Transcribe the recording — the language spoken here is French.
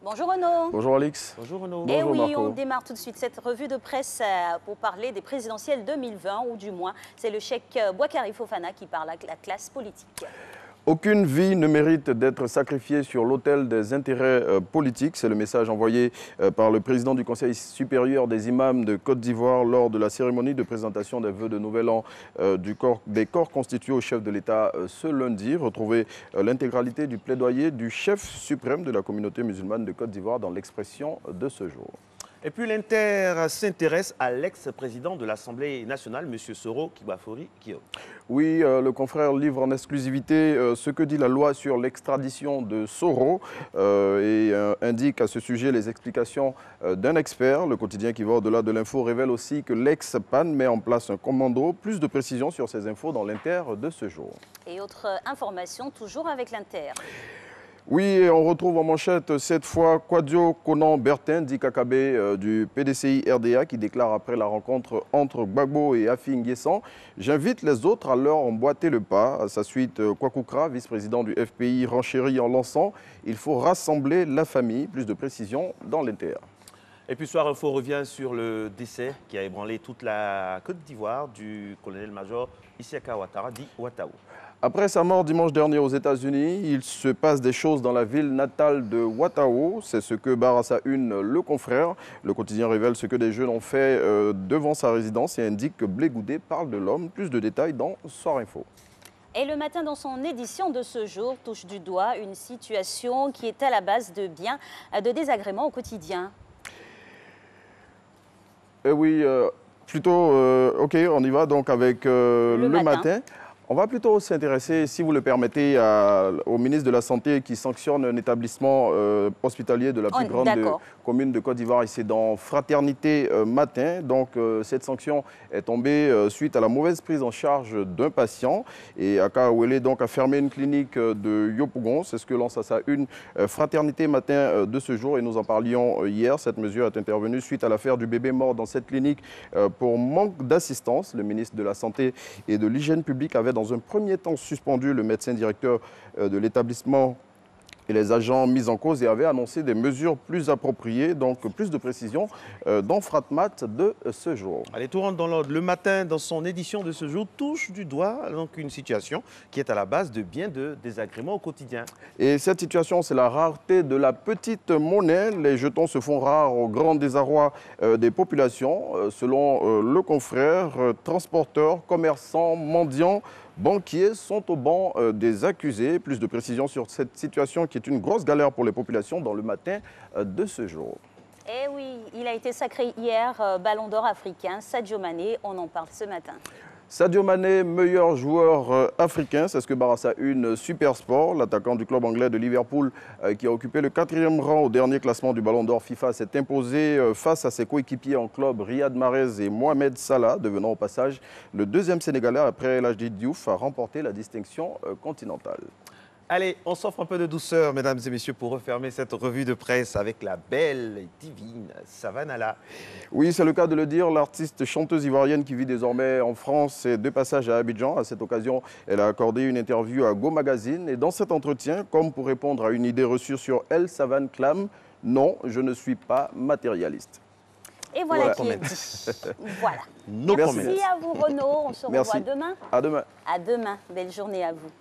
Bonjour Renaud. Bonjour Alix. Bonjour Renaud. Et Bonjour oui, Marco. on démarre tout de suite cette revue de presse pour parler des présidentielles 2020, ou du moins, c'est le cheikh Boukari Fofana qui parle à la classe politique. Aucune vie ne mérite d'être sacrifiée sur l'autel des intérêts politiques. C'est le message envoyé par le président du Conseil supérieur des imams de Côte d'Ivoire lors de la cérémonie de présentation des vœux de Nouvel An des corps constitués au chef de l'État ce lundi. Retrouvez l'intégralité du plaidoyer du chef suprême de la communauté musulmane de Côte d'Ivoire dans l'expression de ce jour. Et puis l'Inter s'intéresse à l'ex-président de l'Assemblée nationale, M. Soro Kibafori Kio. Oui, le confrère livre en exclusivité ce que dit la loi sur l'extradition de Soro et indique à ce sujet les explications d'un expert. Le quotidien qui va au-delà de l'info révèle aussi que l'ex-PAN met en place un commando. Plus de précisions sur ces infos dans l'Inter de ce jour. Et autre information, toujours avec l'Inter. Oui, et on retrouve en manchette cette fois Kouadio Konan Bertin, dit Kakabe du PDCI RDA, qui déclare après la rencontre entre Gbagbo et Afi N'Guessan: j'invite les autres à leur emboîter le pas. À sa suite, Kwakoukra, vice-président du FPI, renchérit en lançant: il faut rassembler la famille. Plus de précisions dans l'Inter. Et puis Soir Info revient sur le décès qui a ébranlé toute la Côte d'Ivoire du colonel-major Isiaka Ouattara, dit Ouattao. Après sa mort dimanche dernier aux États-Unis, il se passe des choses dans la ville natale de Ouattao. C'est ce que barre à sa une le confrère. Le quotidien révèle ce que des jeunes ont fait devant sa résidence et indique que Blé Goudé parle de l'homme. Plus de détails dans Soir Info. Et le matin, dans son édition de ce jour, touche du doigt une situation qui est à la base de bien de désagréments au quotidien. Oui, plutôt, ok, on y va donc avec le matin. On va plutôt s'intéresser, si vous le permettez, au ministre de la Santé qui sanctionne un établissement hospitalier de la plus grande commune de Côte d'Ivoire. Et c'est dans Fraternité Matin. Donc cette sanction est tombée suite à la mauvaise prise en charge d'un patient. Et Akaouele donc a fermé une clinique de Yopougon. C'est ce que lance à sa une Fraternité Matin de ce jour. Et nous en parlions hier. Cette mesure est intervenue suite à l'affaire du bébé mort dans cette clinique pour manque d'assistance. Le ministre de la Santé et de l'Hygiène publique avait dans un premier temps suspendu le médecin directeur de l'établissement et les agents mis en cause et avait annoncé des mesures plus appropriées. Donc plus de précisions dans Fratmat de ce jour. Allez, tout rentre dans l'ordre. Le matin, dans son édition de ce jour, touche du doigt donc une situation qui est à la base de bien de désagréments au quotidien. Et cette situation, c'est la rareté de la petite monnaie. Les jetons se font rares au grand désarroi des populations. Selon le confrère, transporteurs, commerçants, mendiants, banquiers sont au banc des accusés. Plus de précisions sur cette situation qui est une grosse galère pour les populations dans le matin de ce jour. Eh oui, il a été sacré hier Ballon d'Or africain, Sadio Mané, on en parle ce matin. Sadio Mané, meilleur joueur africain, c'est ce que barre à sa une Super Sport. L'attaquant du club anglais de Liverpool qui a occupé le 4e rang au dernier classement du Ballon d'Or FIFA s'est imposé face à ses coéquipiers en club Riyad Mahrez et Mohamed Salah, devenant au passage le 2e Sénégalais après l'Hadji Diouf à remporter la distinction continentale. Allez, on s'offre un peu de douceur, mesdames et messieurs, pour refermer cette revue de presse avec la belle et divine Savanala. Oui, c'est le cas de le dire. L'artiste chanteuse ivoirienne qui vit désormais en France est de passage à Abidjan. À cette occasion, elle a accordé une interview à Go Magazine. Et dans cet entretien, comme pour répondre à une idée reçue sur elle, Savane clame: non, je ne suis pas matérialiste. Et voilà qui est dit. Voilà. Merci à vous Renaud. On se revoit demain. À demain. À demain. Belle journée à vous.